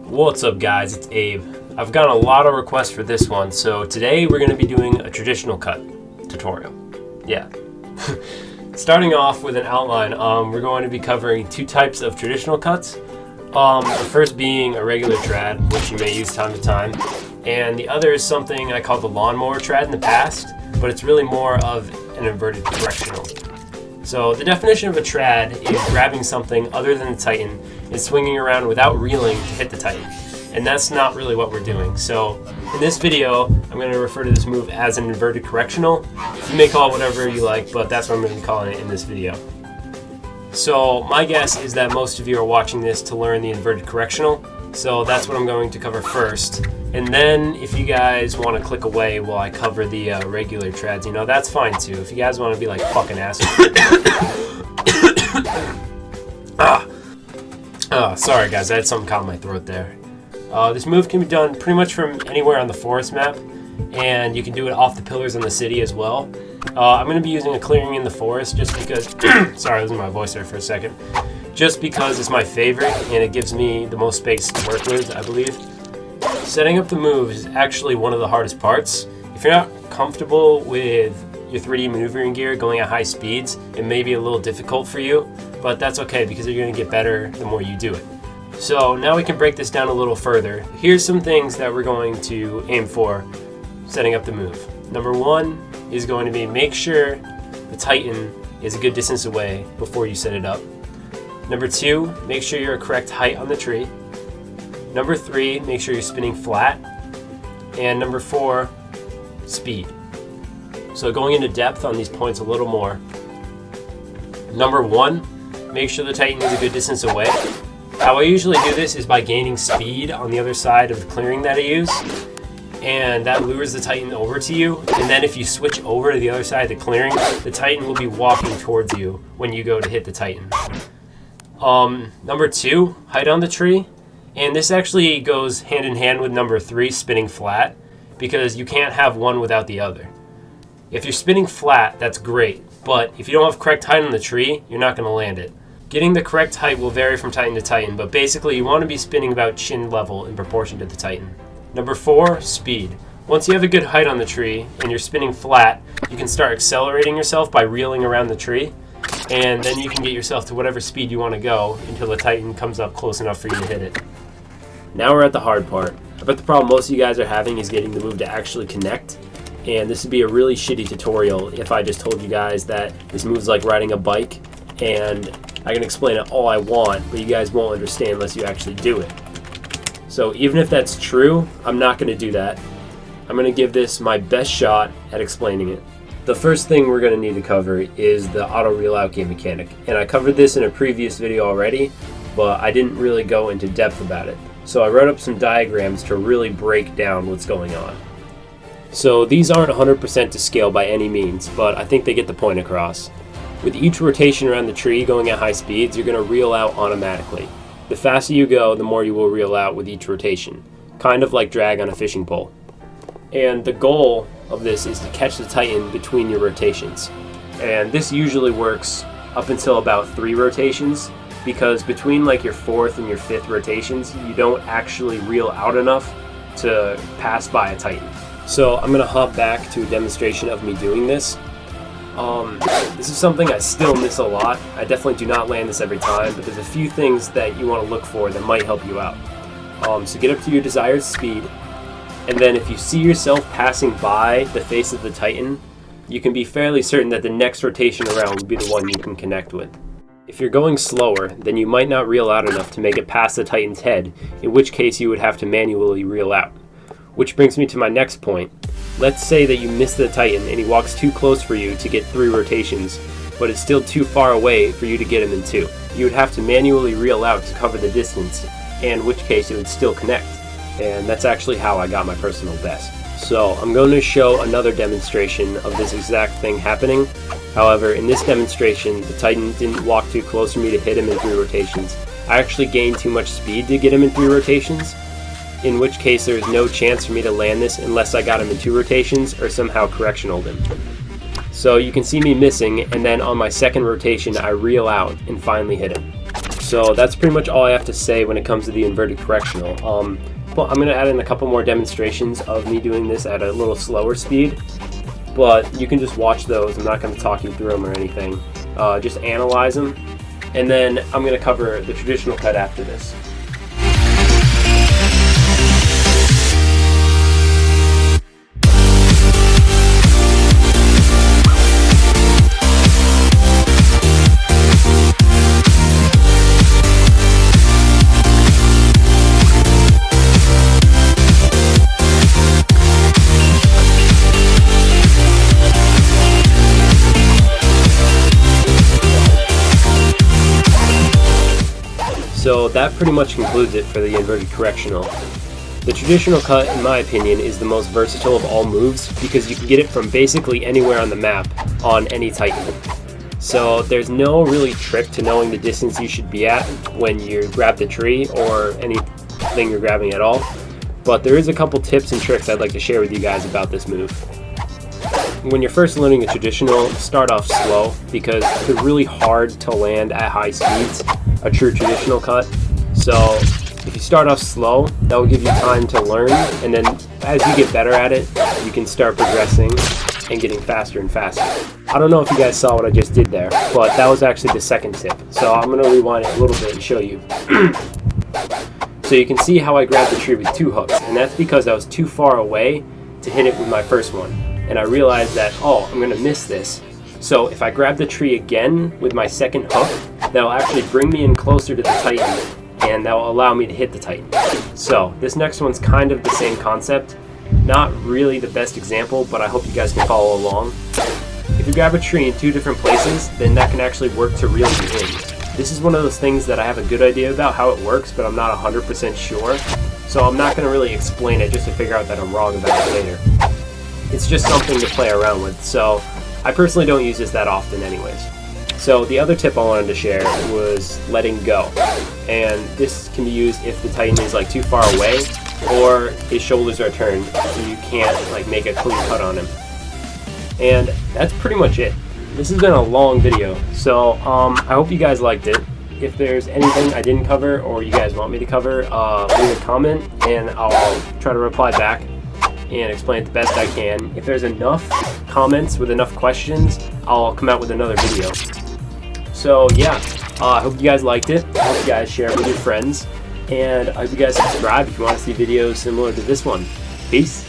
What's up guys, it's Abe. I've gotten a lot of requests for this one, so today we're going to be doing a traditional cut tutorial. Yeah. Starting off with an outline, we're going to be covering two types of traditional cuts. The first being a regular trad, which you may use time to time, and the other is something I call the lawnmower trad in the past, but it's really more of an inverted correctional. So the definition of a trad is grabbing something other than the Titan and swinging around without reeling to hit the Titan. And that's not really what we're doing. So in this video, I'm going to refer to this move as an inverted correctional. You may call it whatever you like, but that's what I'm going to be calling it in this video. So my guess is that most of you are watching this to learn the inverted correctional. So that's what I'm going to cover first. And then if you guys want to click away while I cover the regular trads, you know, that's fine too. If you guys want to be like fucking assholes. Sorry guys, I had something caught in my throat there. This move can be done pretty much from anywhere on the forest map, and you can do it off the pillars in the city as well. I'm going to be using a clearing in the forest just because, sorry, losing my voice there for a second, just because it's my favorite and it gives me the most space to work with, I believe. Setting up the move is actually one of the hardest parts. If you're not comfortable with your 3D maneuvering gear going at high speeds, it may be a little difficult for you, but that's okay because you're going to get better the more you do it. So now we can break this down a little further. Here's some things that we're going to aim for setting up the move. Number one is going to be make sure the Titan is a good distance away before you set it up. Number two, make sure you're a correct height on the tree. Number three, make sure you're spinning flat. And number four, speed. So going into depth on these points a little more. Number one, make sure the Titan is a good distance away. How I usually do this is by gaining speed on the other side of the clearing that I use, and that lures the Titan over to you. And then if you switch over to the other side of the clearing, the Titan will be walking towards you when you go to hit the Titan. Number two, height on the tree. And this actually goes hand in hand with number three, spinning flat, because you can't have one without the other. If you're spinning flat, that's great, but if you don't have correct height on the tree, you're not going to land it. Getting the correct height will vary from Titan to Titan, but basically you want to be spinning about chin level in proportion to the Titan. Number four, speed. Once you have a good height on the tree and you're spinning flat, you can start accelerating yourself by reeling around the tree, and then you can get yourself to whatever speed you want to go until the Titan comes up close enough for you to hit it. Now we're at the hard part. I bet the problem most of you guys are having is getting the move to actually connect, and this would be a really shitty tutorial if I just told you guys that this move's like riding a bike, and I can explain it all I want, but you guys won't understand unless you actually do it. So even if that's true, I'm not going to do that. I'm going to give this my best shot at explaining it. The first thing we're going to need to cover is the auto reel out game mechanic, and I covered this in a previous video already, but I didn't really go into depth about it. So I wrote up some diagrams to really break down what's going on. So these aren't 100% to scale by any means, but I think they get the point across. With each rotation around the tree going at high speeds, you're going to reel out automatically. The faster you go, the more you will reel out with each rotation, kind of like drag on a fishing pole. And the goal of this is to catch the Titan between your rotations. And this usually works up until about 3 rotations, because between like your 4th and your 5th rotations, you don't actually reel out enough to pass by a Titan. So I'm going to hop back to a demonstration of me doing this. This is something I still miss a lot. I definitely do not land this every time, but there's a few things that you want to look for that might help you out. So get up to your desired speed, and then if you see yourself passing by the face of the Titan, you can be fairly certain that the next rotation around will be the one you can connect with. If you're going slower, then you might not reel out enough to make it past the Titan's head, in which case you would have to manually reel out. Which brings me to my next point. Let's say that you miss the Titan and he walks too close for you to get 3 rotations, but it's still too far away for you to get him in 2. You would have to manually reel out to cover the distance, in which case it would still connect. And that's actually how I got my personal best. So I'm going to show another demonstration of this exact thing happening. However, in this demonstration, the Titan didn't walk too close for me to hit him in 3 rotations. I actually gained too much speed to get him in 3 rotations, in which case there is no chance for me to land this unless I got him in 2 rotations or somehow correctionaled him. So you can see me missing, and then on my second rotation I reel out and finally hit him. So that's pretty much all I have to say when it comes to the inverted correctional. Well, I'm going to add in a couple more demonstrations of me doing this at a little slower speed, but you can just watch those. I'm not going to talk you through them or anything. Just analyze them, and then I'm going to cover the traditional cut after this. So that pretty much concludes it for the inverted correctional. The traditional cut, in my opinion, is the most versatile of all moves because you can get it from basically anywhere on the map on any Titan. So there's no really trick to knowing the distance you should be at when you grab the tree or anything you're grabbing at all. But there is a couple tips and tricks I'd like to share with you guys about this move. When you're first learning a traditional, start off slow because it's really hard to land at high speeds, a true traditional cut. So if you start off slow, that will give you time to learn, and then as you get better at it, you can start progressing and getting faster and faster. I don't know if you guys saw what I just did there, but that was actually the second tip. So I'm going to rewind it a little bit and show you. So you can see how I grabbed the tree with 2 hooks, and that's because I was too far away to hit it with my first one. And I realized that, oh, I'm going to miss this. So if I grab the tree again with my second hook, that'll actually bring me in closer to the Titan, and that will allow me to hit the Titan. So this next one's kind of the same concept. Not really the best example, but I hope you guys can follow along. If you grab a tree in 2 different places, then that can actually work to reel you in. This is one of those things that I have a good idea about how it works, but I'm not 100% sure. So I'm not going to really explain it just to figure out that I'm wrong about it later. It's just something to play around with, so I personally don't use this that often anyways. So the other tip I wanted to share was letting go, and this can be used if the Titan is like too far away or his shoulders are turned so you can't like make a clean cut on him. And that's pretty much it. This has been a long video, so I hope you guys liked it. If there's anything I didn't cover or you guys want me to cover, leave a comment and I'll try to reply back and explain it the best I can. If there's enough comments with enough questions, I'll come out with another video. So yeah, I hope you guys liked it. I hope you guys share it with your friends, and I hope you guys subscribe if you want to see videos similar to this one. Peace.